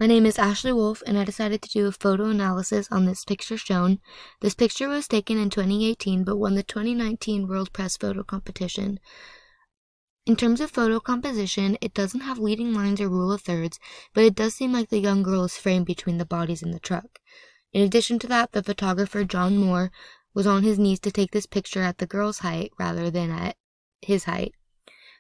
name is Ashley Wolf, and I decided to do a photo analysis on this picture shown. This picture was taken in 2018 but won the 2019 World Press Photo Competition. In terms of photo composition, it doesn't have leading lines or rule of thirds, but it does seem like the young girl is framed between the bodies in the truck. In addition to that, the photographer John Moore was on his knees to take this picture at the girl's height rather than at his height.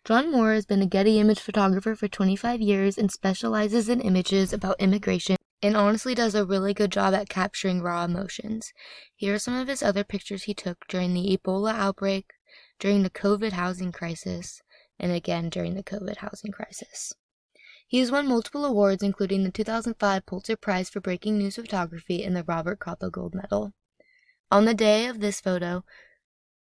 John Moore has been a Getty image photographer for 25 years and specializes in images about immigration and honestly does a really good job at capturing raw emotions. Here are some of his other pictures he took during the Ebola outbreak, during the COVID housing crisis, and again during the COVID housing crisis. He has won multiple awards, including the 2005 Pulitzer Prize for Breaking News Photography and the Robert Capa Gold Medal. On the day of this photo,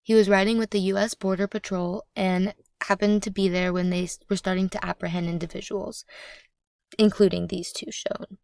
he was riding with the U.S. Border Patrol and happened to be there when they were starting to apprehend individuals, including these two shown.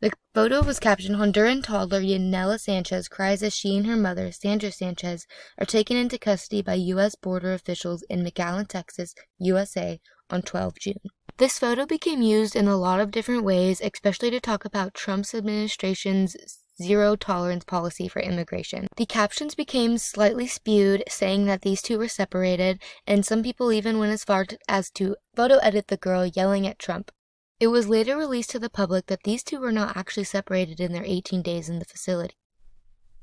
The photo was captioned, "Honduran toddler Yanela Sanchez cries as she and her mother, Sandra Sanchez, are taken into custody by U.S. border officials in McAllen, Texas, USA, on 12 June. This photo became used in a lot of different ways, especially to talk about Trump's administration's zero-tolerance policy for immigration. The captions became slightly spewed, saying that these two were separated, and some people even went as far as to photo-edit the girl yelling at Trump. It was later released to the public that these two were not actually separated in their 18 days in the facility.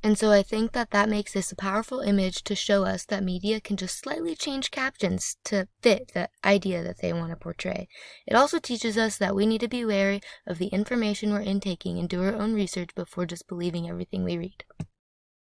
And so I think that makes this a powerful image to show us that media can just slightly change captions to fit the idea that they want to portray. It also teaches us that we need to be wary of the information we're intaking and do our own research before just believing everything we read.